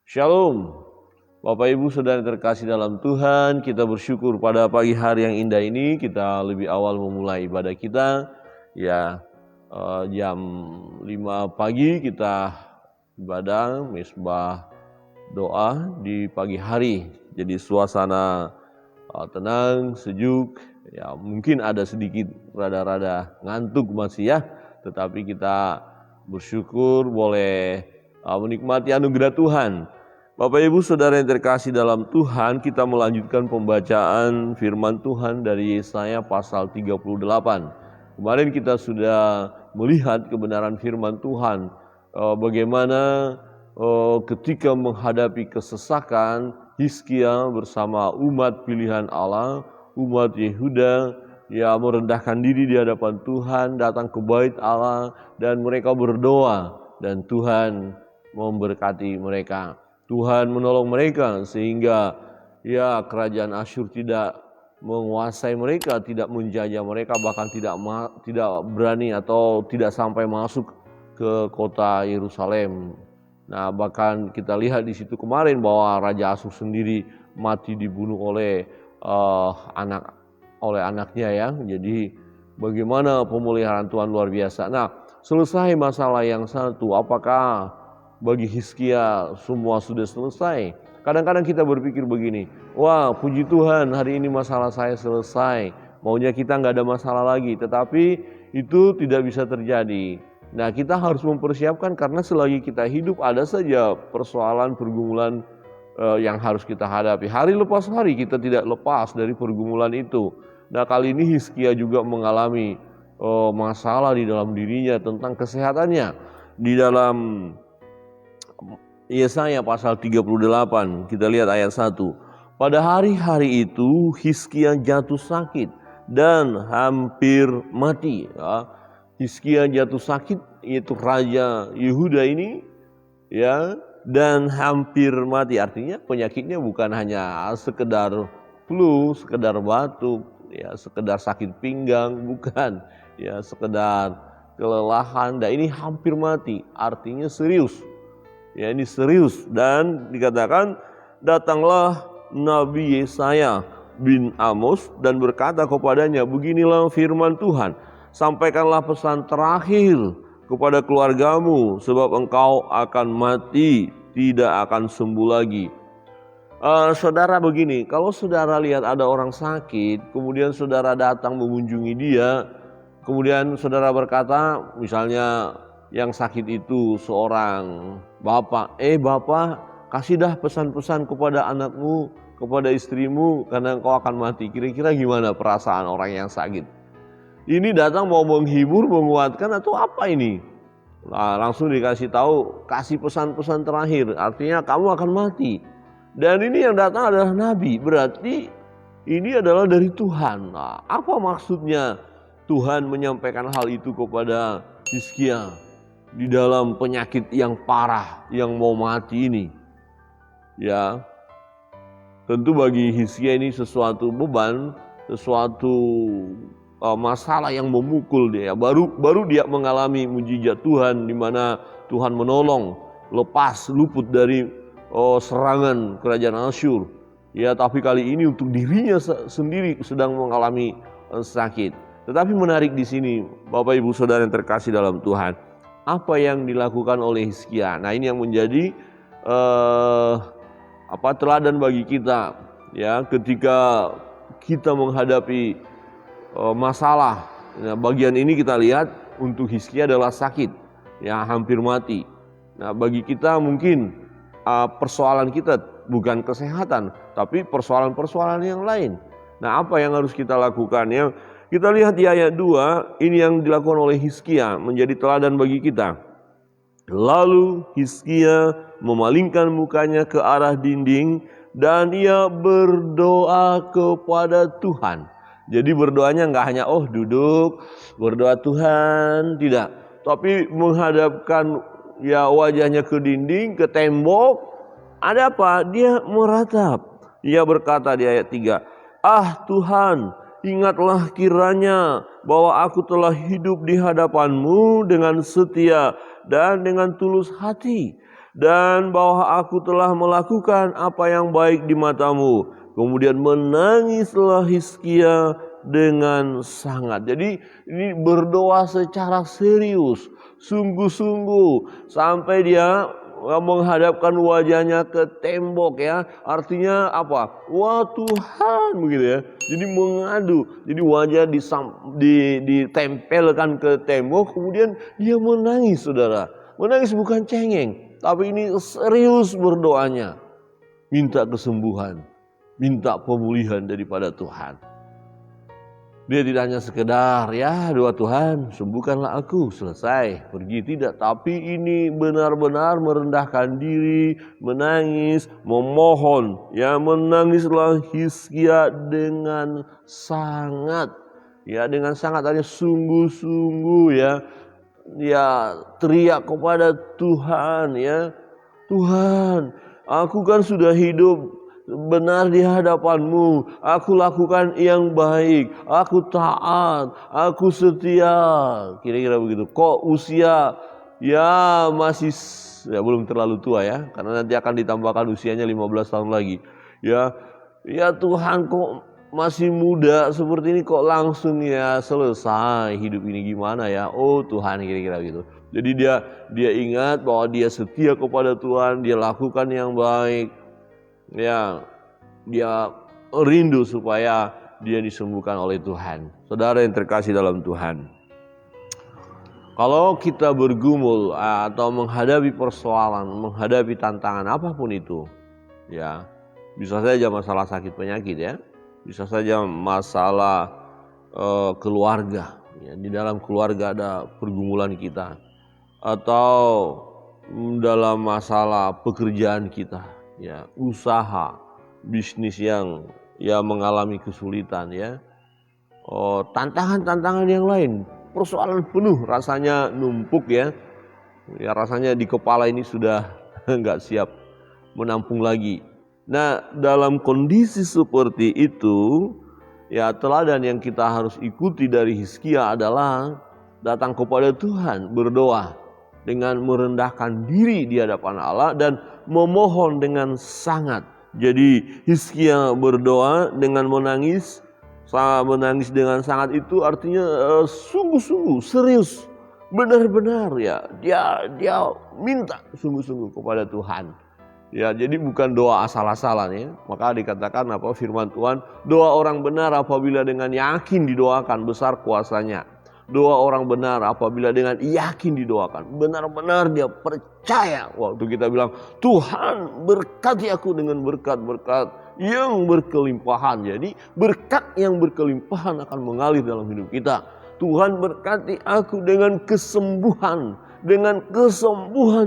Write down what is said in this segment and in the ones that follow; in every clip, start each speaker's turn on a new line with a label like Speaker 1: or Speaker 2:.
Speaker 1: Shalom, Bapak Ibu Saudara terkasih dalam Tuhan, kita bersyukur pada pagi hari yang indah ini, kita lebih awal memulai ibadah kita, jam 5 pagi kita ibadah, mesbah doa di pagi hari, jadi suasana tenang, sejuk, mungkin ada sedikit rada-rada ngantuk masih tetapi kita bersyukur boleh menikmati anugerah Tuhan. Bapak Ibu Saudara yang terkasih dalam Tuhan, kita melanjutkan pembacaan firman Tuhan dari Yesaya pasal 38. Kemarin kita sudah melihat kebenaran firman Tuhan, bagaimana ketika menghadapi kesesakan, Hizkia bersama umat pilihan Allah, umat Yehuda, merendahkan diri di hadapan Tuhan, datang ke bait Allah, dan mereka berdoa, dan Tuhan memberkati mereka. Tuhan menolong mereka sehingga kerajaan Asyur tidak menguasai mereka, tidak menjajah mereka, bahkan tidak berani atau tidak sampai masuk ke kota Yerusalem. Nah, bahkan kita lihat di situ kemarin bahwa Raja Asyur sendiri mati dibunuh oleh anaknya Jadi bagaimana pemeliharaan Tuhan luar biasa. Nah, selesai masalah yang satu, apakah bagi Hizkia semua sudah selesai? Kadang-kadang kita berpikir begini, wah puji Tuhan hari ini masalah saya selesai, maunya kita nggak ada masalah lagi. Tetapi itu tidak bisa terjadi. Nah, kita harus mempersiapkan karena selagi kita hidup ada saja persoalan, pergumulan yang harus kita hadapi. Hari lepas hari kita tidak lepas dari pergumulan itu. Nah, kali ini Hizkia juga mengalami masalah di dalam dirinya tentang kesehatannya. Di dalam Yesaya pasal 38, kita lihat ayat 1. Pada hari-hari itu Hizkia jatuh sakit dan hampir mati. Hizkia jatuh sakit, yaitu Raja Yehuda ini, dan hampir mati. Artinya penyakitnya bukan hanya sekedar flu, sekedar batuk, sekedar sakit pinggang, bukan, sekedar kelelahan. Dan ini hampir mati, artinya serius. Ini serius, dan dikatakan datanglah Nabi Yesaya bin Amos dan berkata kepadanya, beginilah firman Tuhan, sampaikanlah pesan terakhir kepada keluargamu, sebab engkau akan mati, tidak akan sembuh lagi. Saudara begini, kalau saudara lihat ada orang sakit, kemudian saudara datang mengunjungi dia, kemudian saudara berkata, misalnya yang sakit itu seorang bapak, bapak kasih dah pesan-pesan kepada anakmu, kepada istrimu, karena engkau akan mati. Kira-kira gimana perasaan orang yang sakit? Ini datang mau menghibur, menguatkan, atau apa ini? Nah, langsung dikasih tahu, kasih pesan-pesan terakhir, artinya kamu akan mati. Dan ini yang datang adalah Nabi, berarti ini adalah dari Tuhan. Nah, apa maksudnya Tuhan menyampaikan hal itu kepada Hizkia di dalam penyakit yang parah, yang mau mati ini? Tentu bagi Hizkia ini sesuatu beban, sesuatu masalah yang memukul dia. Baru dia mengalami mujizat Tuhan, di mana Tuhan menolong, luput dari serangan kerajaan Asyur. Tapi kali ini untuk dirinya sendiri sedang mengalami sakit. Tetapi menarik di sini, Bapak Ibu Saudara yang terkasih dalam Tuhan, apa yang dilakukan oleh Hizkia? Nah, ini yang menjadi teladan bagi kita, ketika kita menghadapi masalah. Nah, bagian ini kita lihat untuk Hizkia adalah sakit, hampir mati. Nah, bagi kita mungkin persoalan kita bukan kesehatan, tapi persoalan-persoalan yang lain. Nah, apa yang harus kita lakukan? Kita lihat di ayat 2, ini yang dilakukan oleh Hizkia menjadi teladan bagi kita. Lalu Hizkia memalingkan mukanya ke arah dinding dan ia berdoa kepada Tuhan. Jadi berdoanya enggak hanya duduk berdoa Tuhan, tidak, tapi menghadapkan wajahnya ke dinding, ke tembok. Ada apa? Dia meratap. Ia berkata di ayat 3, Tuhan, ingatlah kiranya bahwa aku telah hidup di hadapan-Mu dengan setia dan dengan tulus hati. dan bahwa aku telah melakukan apa yang baik di matamu. Kemudian menangislah Hizkia dengan sangat. Jadi ini berdoa secara serius, sungguh-sungguh, sampai dia menghadapkan wajahnya ke tembok ya. Artinya apa? Wah Tuhan begitu ya. Jadi mengadu. Jadi wajah ditempelkan ke tembok, kemudian dia menangis, saudara. Menangis bukan cengeng, tapi ini serius berdoanya. Minta kesembuhan, minta pemulihan daripada Tuhan. Dia tidak hanya sekedar ya doa Tuhan sembuhkanlah aku, selesai, pergi, tidak. Tapi ini benar-benar merendahkan diri, menangis, memohon. Ya menangislah Hizkia dengan sangat. Ya dengan sangat artinya sungguh-sungguh ya. Ya teriak kepada Tuhan ya. Tuhan, aku kan sudah hidup benar di hadapan-Mu, aku lakukan yang baik, aku taat, aku setia. Kira-kira begitu. Kok usia ya masih ya belum terlalu tua ya, karena nanti akan ditambahkan usianya 15 tahun lagi. Ya Tuhan kok masih muda seperti ini, kok langsung ya selesai hidup ini gimana ya? Oh Tuhan, kira-kira gitu. Jadi dia ingat bahwa dia setia kepada Tuhan, dia lakukan yang baik. Ya, dia rindu supaya dia disembuhkan oleh Tuhan. Saudara yang terkasih dalam Tuhan, kalau kita bergumul atau menghadapi persoalan, menghadapi tantangan apapun itu, ya bisa saja masalah sakit penyakit ya, bisa saja masalah keluarga, ya, di dalam keluarga ada pergumulan kita, atau dalam masalah pekerjaan kita. Ya, usaha, bisnis yang mengalami kesulitan ya. Tantangan-tantangan yang lain, persoalan penuh rasanya numpuk ya. Ya rasanya di kepala ini sudah enggak siap menampung lagi. Nah, dalam kondisi seperti itu, ya teladan yang kita harus ikuti dari Hizkia adalah datang kepada Tuhan, berdoa dengan merendahkan diri di hadapan Allah dan memohon dengan sangat. Jadi Hizkia berdoa dengan menangis dengan sangat itu artinya sungguh-sungguh, serius, benar-benar ya. Dia minta sungguh-sungguh kepada Tuhan. Ya, jadi bukan doa asal-asalan ya. Maka dikatakan firman Tuhan, doa orang benar apabila dengan yakin didoakan besar kuasanya. Doa orang benar apabila dengan yakin didoakan, benar-benar dia percaya. Waktu kita bilang, Tuhan berkati aku dengan berkat-berkat yang berkelimpahan. Jadi berkat yang berkelimpahan akan mengalir dalam hidup kita. Tuhan berkati aku dengan kesembuhan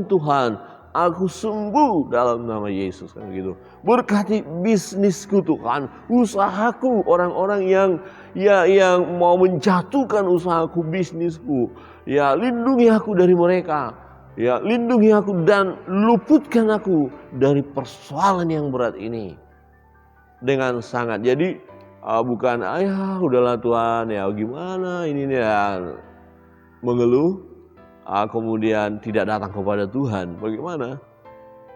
Speaker 1: Tuhan. Aku sembuh dalam nama Yesus, kan gitu. Berkati bisnisku Tuhan, usahaku, orang-orang yang mau menjatuhkan usahaku, bisnisku. Ya, lindungi aku dari mereka. Ya, lindungi aku dan luputkan aku dari persoalan yang berat ini. Dengan sangat. Jadi bukan udahlah Tuhan ya gimana ini ya mengeluh. Kemudian tidak datang kepada Tuhan, bagaimana?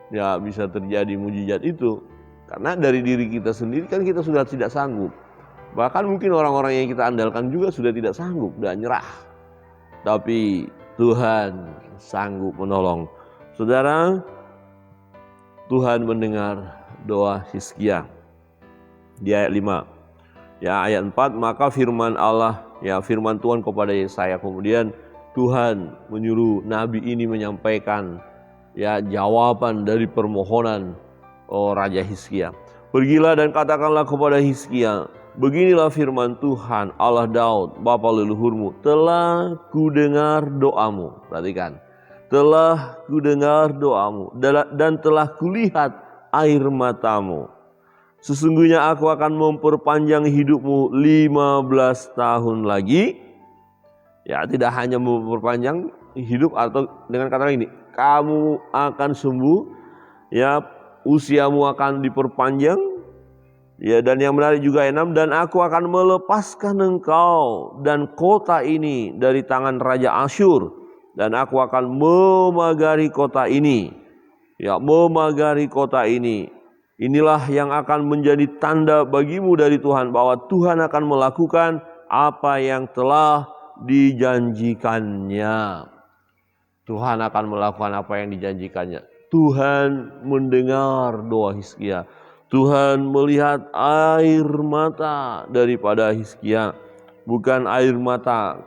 Speaker 1: Ya bisa terjadi mujizat itu. Karena dari diri kita sendiri kan kita sudah tidak sanggup. Bahkan mungkin orang-orang yang kita andalkan juga sudah tidak sanggup, sudah nyerah. Tapi Tuhan sanggup menolong. Saudara, Tuhan mendengar doa Hizkia. Di ayat 5. Ya ayat 4, maka firman Allah, ya firman Tuhan kepada Yesaya, kemudian Tuhan menyuruh nabi ini menyampaikan ya jawaban dari permohonan Raja Hizkia. Pergilah dan katakanlah kepada Hizkia, beginilah firman Tuhan Allah Daud bapa leluhurmu, telah kudengar doamu. Perhatikan, telah kudengar doamu dan telah kulihat air matamu. Sesungguhnya aku akan memperpanjang hidupmu 15 tahun lagi. Ya, tidak hanya memperpanjang hidup atau dengan kata ini, kamu akan sembuh, ya usiamu akan diperpanjang. Ya, dan yang menarik juga ayat 6, dan aku akan melepaskan engkau dan kota ini dari tangan Raja Asyur, dan aku akan memagari kota ini. ya memagari kota ini. Inilah yang akan menjadi tanda bagimu dari Tuhan bahwa Tuhan akan melakukan apa yang telah dijanjikannya. Tuhan akan melakukan apa yang dijanjikannya. Tuhan mendengar doa Hizkia. Tuhan melihat air mata daripada Hizkia. Bukan air mata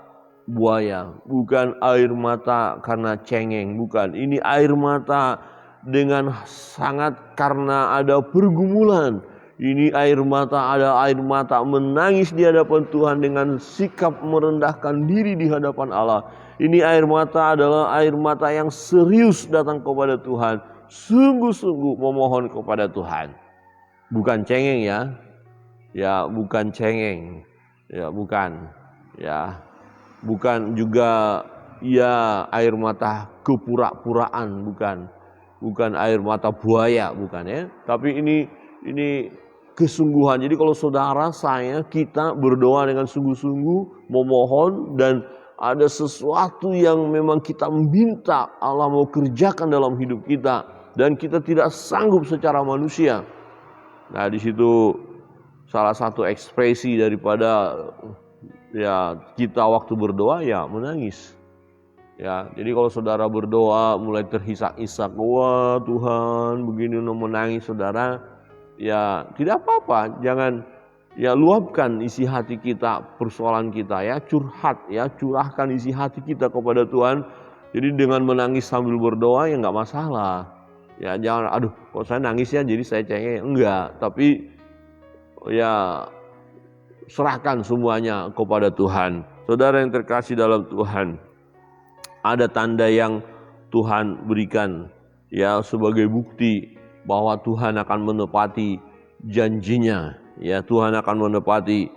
Speaker 1: buaya, bukan air mata karena cengeng, bukan. Ini air mata dengan sangat karena ada pergumulan. Ini air mata, ada air mata menangis di hadapan Tuhan dengan sikap merendahkan diri di hadapan Allah. Ini air mata adalah air mata yang serius datang kepada Tuhan, sungguh-sungguh memohon kepada Tuhan. Bukan cengeng ya. Ya, bukan cengeng. Ya, bukan. Ya. Bukan juga ya air mata kepura-puraan, bukan. Bukan air mata buaya, bukan ya. Tapi ini kesungguhan. Jadi kalau saudara, kita berdoa dengan sungguh-sungguh, memohon, dan ada sesuatu yang memang kita minta Allah mau kerjakan dalam hidup kita, dan kita tidak sanggup secara manusia. Nah, di situ salah satu ekspresi daripada ya kita waktu berdoa ya menangis. Ya, jadi kalau saudara berdoa mulai terhisak-hisak, wah Tuhan begini, menangis saudara, ya tidak apa-apa, jangan ya luapkan isi hati kita, persoalan kita ya, curahkan isi hati kita kepada Tuhan. Jadi dengan menangis sambil berdoa ya nggak masalah. Ya jangan, aduh kok saya nangis ya jadi saya cengeng, enggak, tapi ya serahkan semuanya kepada Tuhan. Saudara yang terkasih dalam Tuhan, ada tanda yang Tuhan berikan ya sebagai bukti bahwa Tuhan akan menepati janjinya. Ya, Tuhan akan menepati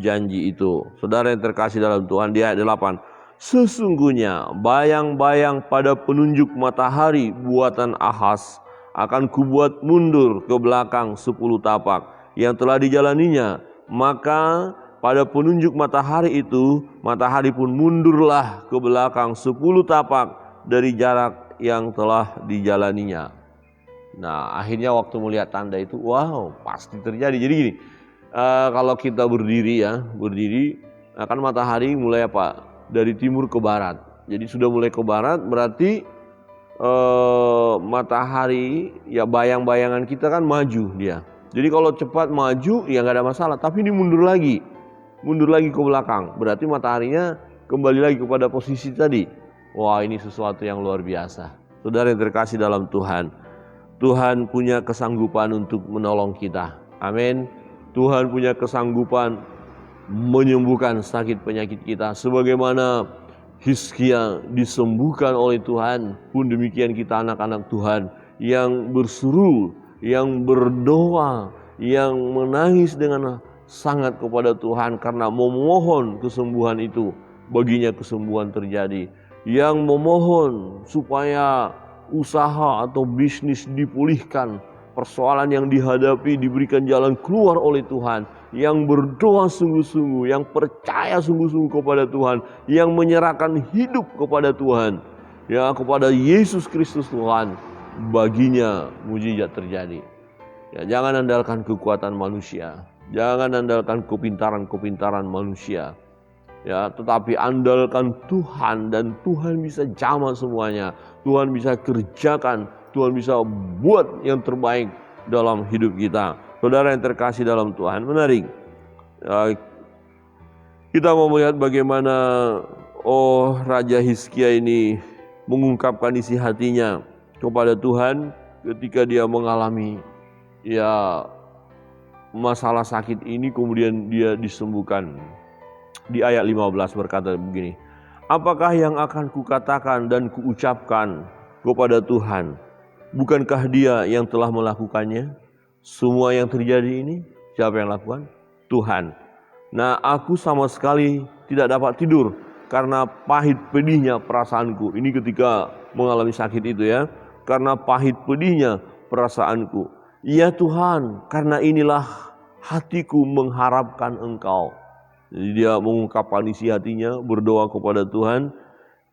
Speaker 1: janji itu. Saudara yang terkasih dalam Tuhan, di ayat 8. Sesungguhnya bayang-bayang pada penunjuk matahari buatan Ahaz akan kubuat mundur ke belakang 10 tapak yang telah dijalaninya. Maka pada penunjuk matahari itu, matahari pun mundurlah ke belakang 10 tapak dari jarak yang telah dijalaninya. Nah, akhirnya waktu melihat tanda itu, wow, pasti terjadi. Jadi gini, kalau kita berdiri, kan matahari mulai apa? Dari timur ke barat. Jadi sudah mulai ke barat, berarti matahari, ya bayang-bayangan kita kan maju dia. Jadi kalau cepat maju, ya nggak ada masalah. Tapi ini mundur lagi ke belakang, berarti mataharinya kembali lagi kepada posisi tadi. Wah, ini sesuatu yang luar biasa. Saudara yang terkasih dalam Tuhan, Tuhan punya kesanggupan untuk menolong kita. Amin. Tuhan punya kesanggupan menyembuhkan sakit penyakit kita. Sebagaimana Hizkia disembuhkan oleh Tuhan, pun demikian kita anak-anak Tuhan yang berseru, yang berdoa, yang menangis dengan sangat kepada Tuhan karena memohon kesembuhan itu, baginya kesembuhan terjadi. Yang memohon supaya usaha atau bisnis dipulihkan, persoalan yang dihadapi diberikan jalan keluar oleh Tuhan. Yang berdoa sungguh-sungguh, yang percaya sungguh-sungguh kepada Tuhan, yang menyerahkan hidup kepada Tuhan, ya kepada Yesus Kristus Tuhan, baginya mujizat terjadi. Ya, jangan andalkan kekuatan manusia. Jangan andalkan kepintaran manusia. Ya, tetapi andalkan Tuhan, dan Tuhan bisa jamah semuanya. Tuhan bisa kerjakan, Tuhan bisa buat yang terbaik dalam hidup kita. Saudara yang terkasih dalam Tuhan, menarik. Ya, kita mau melihat bagaimana Raja Hizkia ini mengungkapkan isi hatinya kepada Tuhan ketika dia mengalami ya masalah sakit ini, kemudian dia disembuhkan. Di ayat 15 berkata begini, apakah yang akan kukatakan dan kuucapkan kepada Tuhan? Bukankah Dia yang telah melakukannya? Semua yang terjadi ini siapa yang lakukan? Tuhan. Nah, aku sama sekali tidak dapat tidur karena pahit pedihnya perasaanku. Ini ketika mengalami sakit itu ya, karena pahit pedihnya perasaanku. Ya Tuhan, karena inilah hatiku mengharapkan Engkau. Jadi dia mengungkapkan isi hatinya, berdoa kepada Tuhan.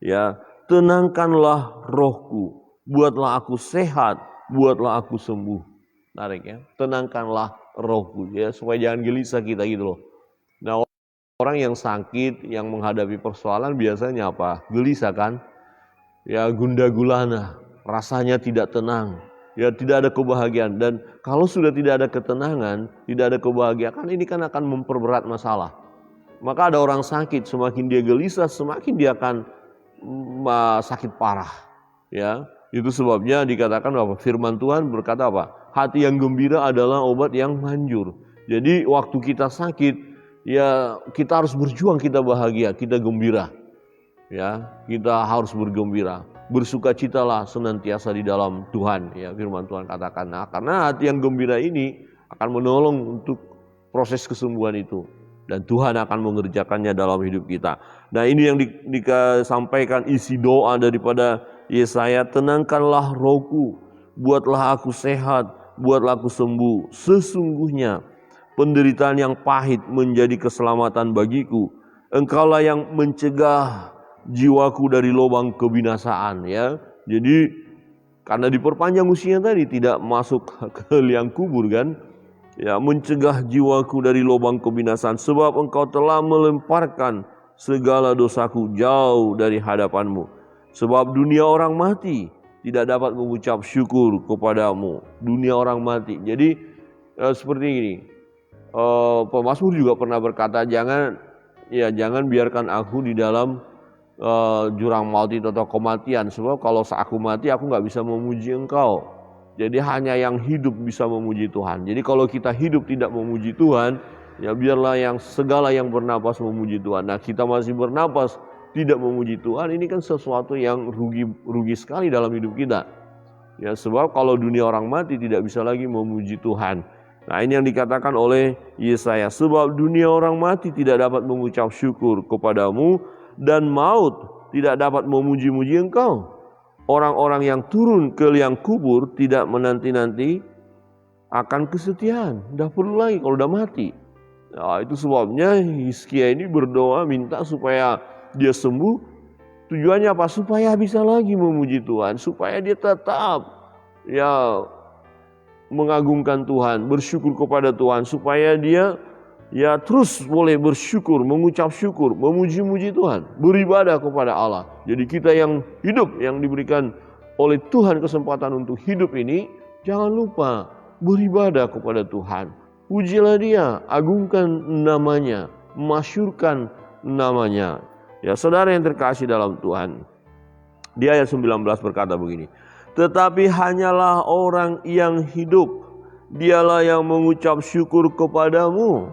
Speaker 1: Ya, tenangkanlah rohku, buatlah aku sehat buatlah aku sembuh. Menarik ya, tenangkanlah rohku ya, supaya jangan gelisah kita gitu loh. Nah, orang yang sakit, yang menghadapi persoalan biasanya apa? Gelisah kan? Ya, gundah gulana, rasanya tidak tenang, ya tidak ada kebahagiaan. Dan kalau sudah tidak ada ketenangan, tidak ada kebahagiaan, ini kan akan memperberat masalah. Maka ada orang sakit, semakin dia gelisah, semakin dia akan sakit parah. Ya, itu sebabnya dikatakan bahwa firman Tuhan berkata apa? Hati yang gembira adalah obat yang manjur. Jadi waktu kita sakit, ya kita harus berjuang, kita bahagia, kita gembira. Ya, kita harus bergembira. Bersukacitalah senantiasa di dalam Tuhan. Ya, firman Tuhan katakan. Nah, karena hati yang gembira ini akan menolong untuk proses kesembuhan itu. Dan Tuhan akan mengerjakannya dalam hidup kita. Nah, ini yang disampaikan isi doa daripada Yesaya. Tenangkanlah rohku, buatlah aku sehat, buatlah aku sembuh. Sesungguhnya penderitaan yang pahit menjadi keselamatan bagiku. Engkaulah yang mencegah jiwaku dari lubang kebinasaan. Ya, jadi karena diperpanjang usia tadi, tidak masuk ke liang kubur kan. Ya, mencegah jiwaku dari lubang kebinasaan, sebab engkau telah melemparkan segala dosaku jauh dari hadapanmu. Sebab dunia orang mati tidak dapat mengucap syukur kepadamu. Dunia orang mati. Jadi seperti ini. Pemazmur juga pernah berkata, jangan biarkan aku di dalam jurang maut itu atau kematian. Sebab kalau aku mati, aku nggak bisa memuji engkau. Jadi hanya yang hidup bisa memuji Tuhan. Jadi kalau kita hidup tidak memuji Tuhan, ya biarlah yang segala yang bernapas memuji Tuhan. Nah, kita masih bernapas tidak memuji Tuhan, ini kan sesuatu yang rugi sekali dalam hidup kita. Ya, sebab kalau dunia orang mati tidak bisa lagi memuji Tuhan. Nah, ini yang dikatakan oleh Yesaya. Sebab dunia orang mati tidak dapat mengucap syukur kepadamu, dan maut tidak dapat memuji-muji engkau. Orang-orang yang turun ke liang kubur tidak menanti-nanti akan kesetiaan. Tidak perlu lagi kalau udah mati. Nah, itu sebabnya Hizkia ini berdoa minta supaya dia sembuh. Tujuannya apa? Supaya bisa lagi memuji Tuhan. Supaya dia tetap mengagungkan Tuhan, bersyukur kepada Tuhan. Supaya dia terus boleh bersyukur, mengucap syukur, memuji-muji Tuhan, beribadah kepada Allah. Jadi kita yang hidup, yang diberikan oleh Tuhan kesempatan untuk hidup ini, jangan lupa beribadah kepada Tuhan. Pujilah Dia, agungkan namanya, masyurkan namanya. Ya, saudara yang terkasih dalam Tuhan, di ayat 19 berkata begini, tetapi hanyalah orang yang hidup, dialah yang mengucap syukur kepadamu.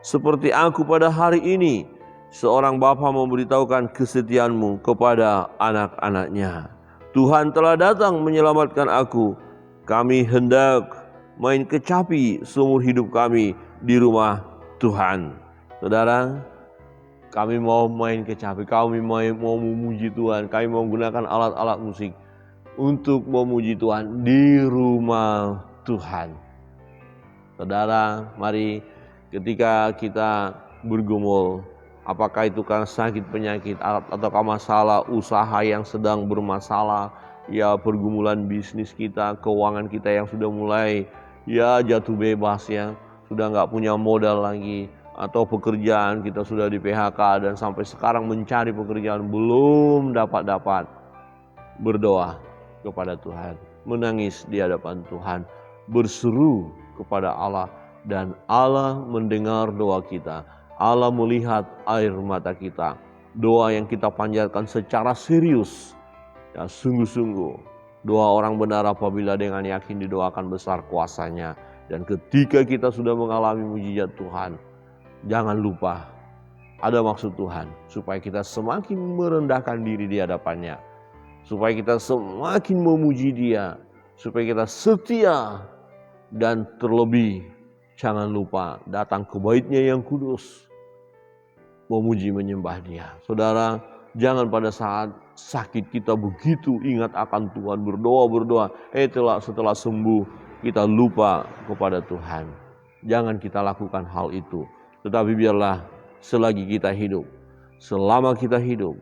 Speaker 1: Seperti aku pada hari ini, seorang bapa memberitahukan kesetiaanmu kepada anak-anaknya. Tuhan telah datang menyelamatkan aku. Kami hendak main kecapi seumur hidup kami di rumah Tuhan. Saudara, kami mau main kecapi, kami mau memuji Tuhan, kami mau menggunakan alat-alat musik untuk memuji Tuhan di rumah Tuhan. Saudara, mari ketika kita bergumul, apakah itu karena sakit penyakit ataukah masalah usaha yang sedang bermasalah, ya pergumulan bisnis kita, keuangan kita yang sudah mulai jatuh bebas, ya sudah nggak punya modal lagi, atau pekerjaan kita sudah di PHK dan sampai sekarang mencari pekerjaan belum dapat. Berdoa kepada Tuhan, menangis di hadapan Tuhan, berseru kepada Allah, dan Allah mendengar doa kita. Allah melihat air mata kita. Doa yang kita panjatkan secara serius, ya sungguh-sungguh. Doa orang benar apabila dengan yakin didoakan besar kuasanya. Dan ketika kita sudah mengalami mujizat Tuhan, jangan lupa ada maksud Tuhan supaya kita semakin merendahkan diri di hadapannya, supaya kita semakin memuji Dia, supaya kita setia, dan terlebih jangan lupa datang ke bait-Nya yang kudus, memuji menyembah Dia. Saudara, jangan pada saat sakit kita begitu ingat akan Tuhan, berdoa. Setelah sembuh kita lupa kepada Tuhan. Jangan kita lakukan hal itu. Tetapi biarlah selagi kita hidup, selama kita hidup,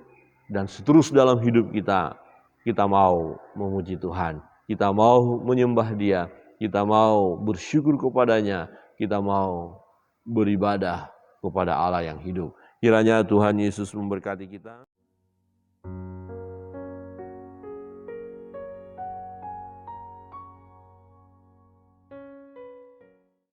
Speaker 1: dan seterus dalam hidup kita mau memuji Tuhan. kita mau menyembah Dia, kita mau bersyukur kepadanya, kita mau beribadah kepada Allah yang hidup. Kiranya Tuhan Yesus memberkati kita.